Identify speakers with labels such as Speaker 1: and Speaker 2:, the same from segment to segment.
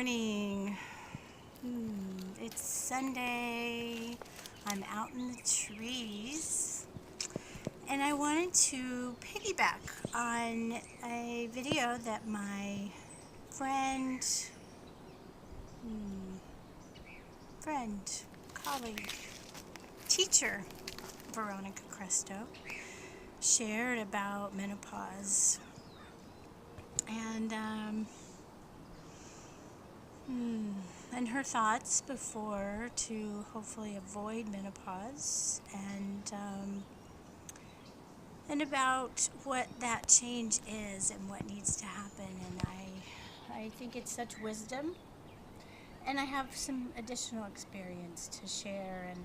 Speaker 1: morning. It's Sunday. I'm out in the trees. And I wanted to piggyback on a video that my friend, colleague, teacher, Veronica Krestow, shared about menopause. And her thoughts before to hopefully avoid menopause, and about what that change is and what needs to happen. And I think it's such wisdom, and I have some additional experience to share, and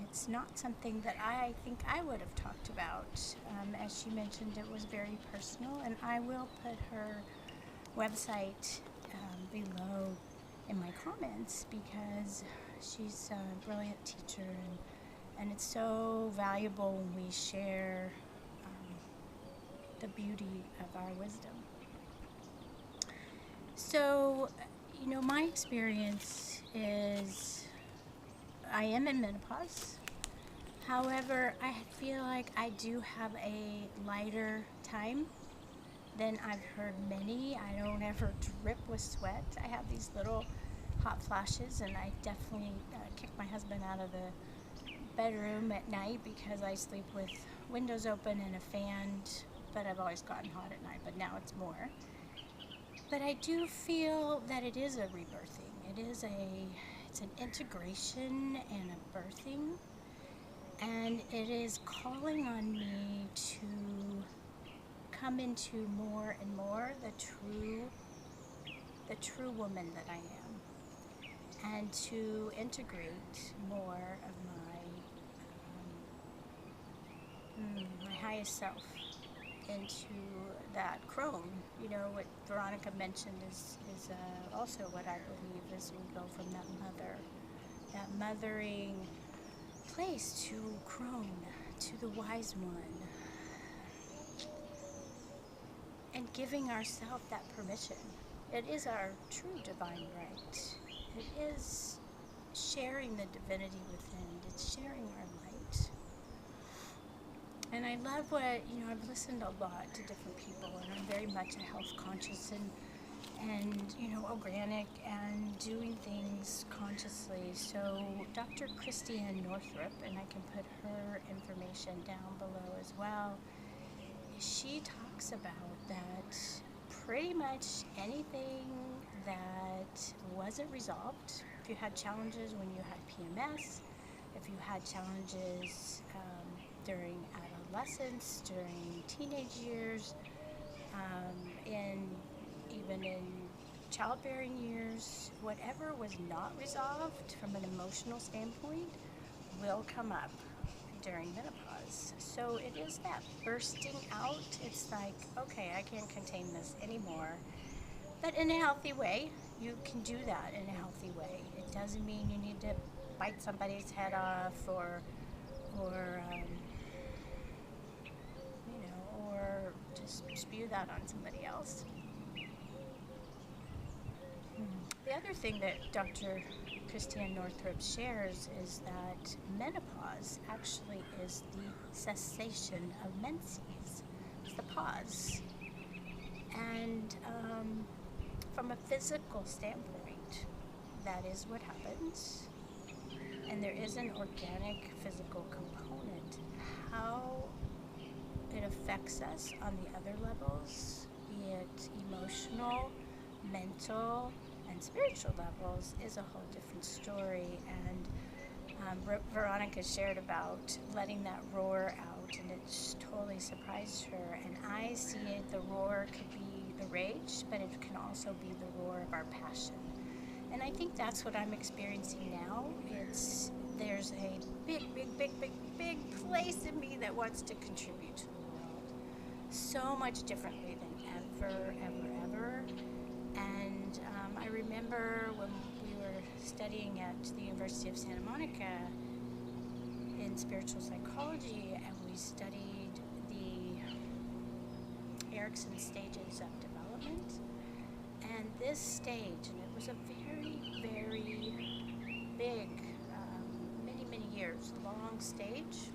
Speaker 1: it's not something that I think I would have talked about. As she mentioned, it was very personal, and I will put her website below in my comments, because she's a brilliant teacher, and it's so valuable when we share the beauty of our wisdom. So, my experience is I am in menopause. However, I feel like I do have a lighter time than I've heard many. I don't ever drip with sweat. I have these little hot flashes, and I definitely kick my husband out of the bedroom at night because I sleep with windows open and a fan, but I've always gotten hot at night, but now it's more. But I do feel that it is a rebirthing. It's an integration and a birthing, and it is calling on me to come into more and more the true woman that I am, and to integrate more of my highest self into that crone. What Veronica mentioned is also what I believe, is we go from that mothering place to crone, to the wise one, and giving ourselves that permission. It is our true divine right. It is sharing the divinity within. It's sharing our light. And I love what, I've listened a lot to different people, and I'm very much a health conscious and organic and doing things consciously. So Dr. Christiane Northrup, and I can put her information down below as well, she talks about that pretty much anything that wasn't resolved, if you had challenges when you had PMS, if you had challenges during adolescence, during teenage years, even in childbearing years, whatever was not resolved from an emotional standpoint will come up during menopause. So it is that bursting out. It's like, okay, I can't contain this anymore. But in a healthy way. You can do that in a healthy way. It doesn't mean you need to bite somebody's head off or just spew that on somebody else. The other thing that Dr. Christiane Northrup shares is that menopause actually is the cessation of menses. It's the pause. And from a physical standpoint, that is what happens. And there is an organic physical component. How it affects us on the other levels, be it emotional, mental, and spiritual levels, is a whole different story. And Veronica shared about letting that roar out, and it totally surprised her. And I see it, the roar could be the rage, but it can also be the roar of our passion. And I think that's what I'm experiencing now. There's a big place in me that wants to contribute to the world so much differently than ever. And I remember when we were studying at the University of Santa Monica in spiritual psychology, and we studied the Erickson stages of development. And this stage, and was a very, very big, many years long stage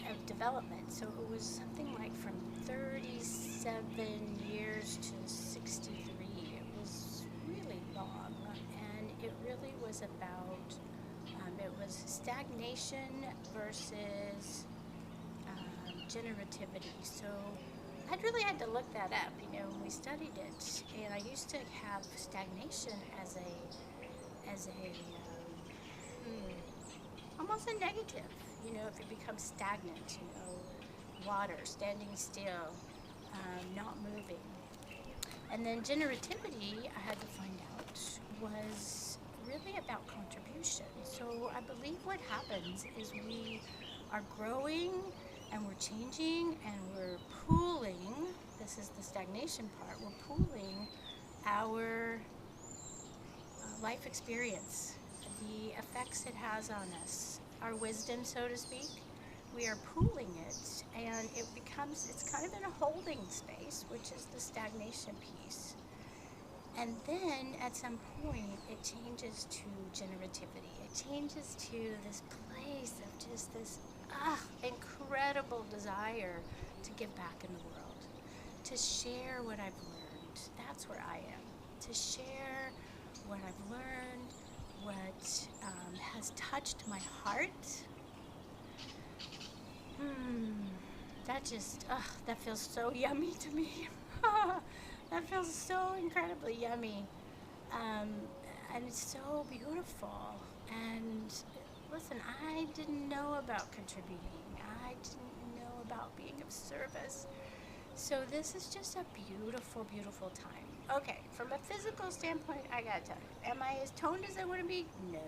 Speaker 1: of development. So it was something like from 37 years to 63. It was really long, and it really was about, it was stagnation versus generativity. So I really had to look that up, when we studied it. And I used to have stagnation as a almost a negative. If it becomes stagnant, water, standing still, not moving. And then generativity, I had to find out, was really about contribution. So I believe what happens is we are growing and we're changing and we're pooling. This is the stagnation part. We're pooling our life experience, the effects it has on us, our wisdom, so to speak. We are pooling it, and it's kind of in a holding space, which is the stagnation piece. And then at some point, it changes to generativity. It changes to this place of just this incredible desire to give back in the world, to share what I've learned. That's where I am. To share what I've learned, what has touched my heart. That feels so yummy to me. That feels so incredibly yummy. And it's so beautiful. And listen, I didn't know about contributing. I didn't know about being of service. So this is just a beautiful, beautiful time. Okay, from a physical standpoint, I gotta tell you, am I as toned as I want to be? No.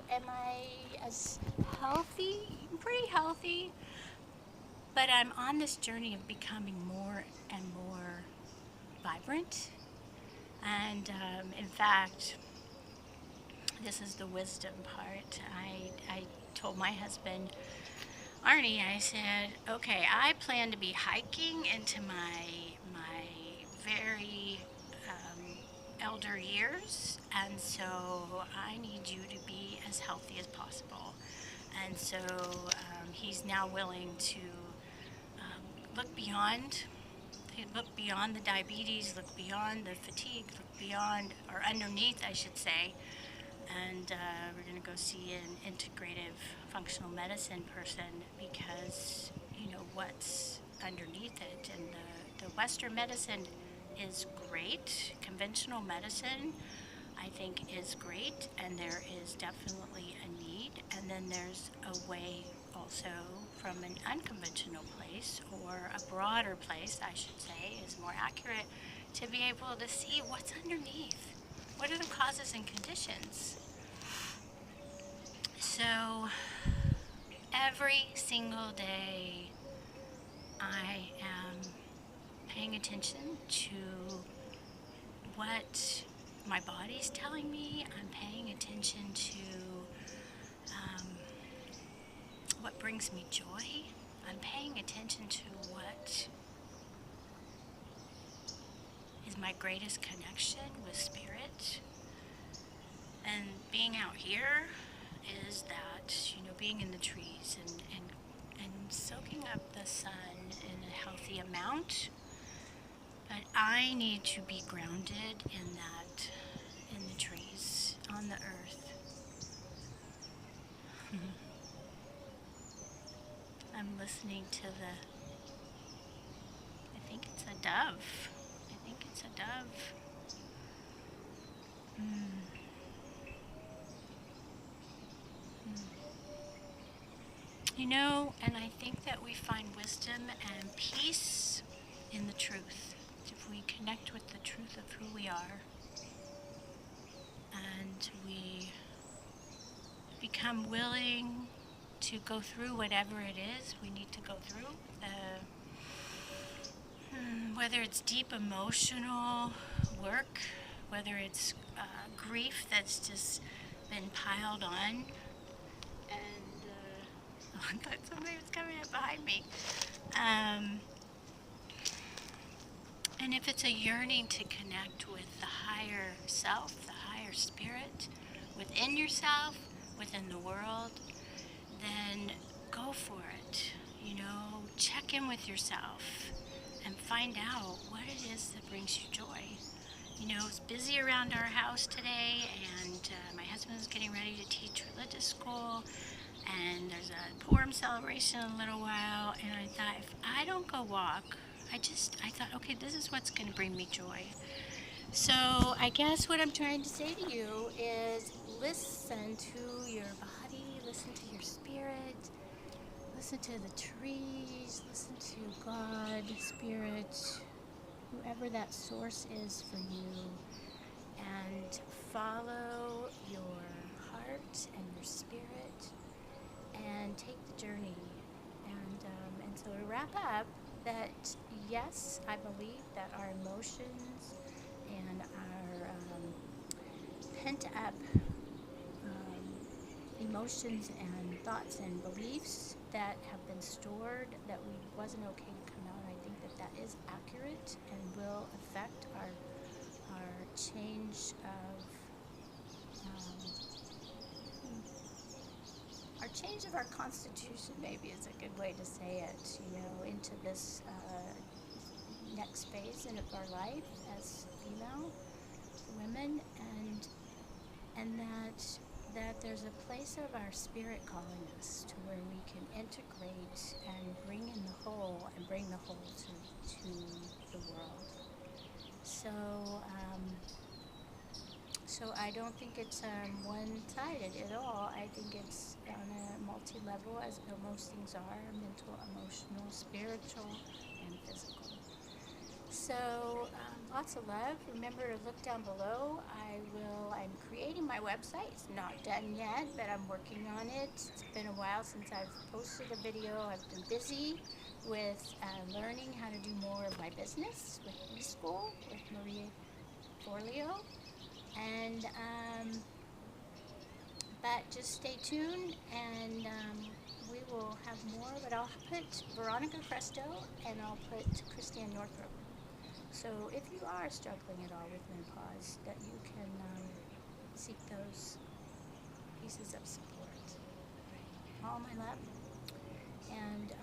Speaker 1: Am I as healthy? I'm pretty healthy. But I'm on this journey of becoming more and more vibrant. And in fact, this is the wisdom part. I told my husband, Arnie, I said, okay, I plan to be hiking into my very elder years, and so I need you to be as healthy as possible. And so he's now willing to look beyond the diabetes, look beyond the fatigue, look beyond, or underneath, I should say. And we're going to go see an integrative functional medicine person because what's underneath it. And the Western medicine is great. Conventional medicine, I think, is great, and there is definitely a need. And then there's a way also from an unconventional place, or a broader place, I should say, is more accurate, to be able to see what's underneath. What are the causes and conditions? So every single day I am paying attention to what my body's telling me. I'm paying attention to what brings me joy. I'm paying attention to what is my greatest connection with spirit. And being out here is that, being in the trees and soaking up the sun in a healthy amount. But I need to be grounded in the trees, on the earth. I'm listening to I think it's a dove. And I think that we find wisdom and peace in the truth. If we connect with the truth of who we are, and we become willing to go through whatever it is we need to go through, whether it's deep emotional work, whether it's grief that's just been piled on. And I thought somebody was coming up behind me. And if it's a yearning to connect with the higher self, the higher spirit within yourself, within the world, then go for it. You know, check in with yourself and find out what it is that brings you joy. You know, it's busy around our house today, and my husband's getting ready to teach religious school, and there's a Purim celebration in a little while, and I thought, if I don't go walk, I thought, okay, this is what's going to bring me joy. So I guess what I'm trying to say to you is listen to your body, listen to your spirit, listen to the trees, listen to God, spirit, whoever that source is for you, and follow your heart and your spirit and take the journey. And so to wrap up, that yes, I believe that our emotions and our pent up emotions and thoughts and beliefs that have been stored that we wasn't okay to come out. I think that that is accurate and will affect our change of our change of our constitution. Maybe is a good way to say it. You know, into this next phase in of our life as female women, and that there's a place of our spirit calling us to where we can integrate and bring in the whole and bring the whole to the world. So so I don't think it's one-sided at all. I think it's on a multi-level, as most things are: mental, emotional, spiritual, and physical. So lots of love. Remember to look down below. I'm creating my website. It's not done yet, but I'm working on it. It's been a while since I've posted a video. I've been busy with learning how to do more of my business with eSchool with Maria Forleo. And but just stay tuned, and we will have more. But I'll put Veronica Krestow, and I'll put Christiane Northrup. So if you are struggling at all with menopause, that you can seek those pieces of support. All my love, and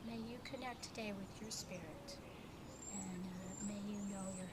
Speaker 1: may you connect today with your spirit, and may you know your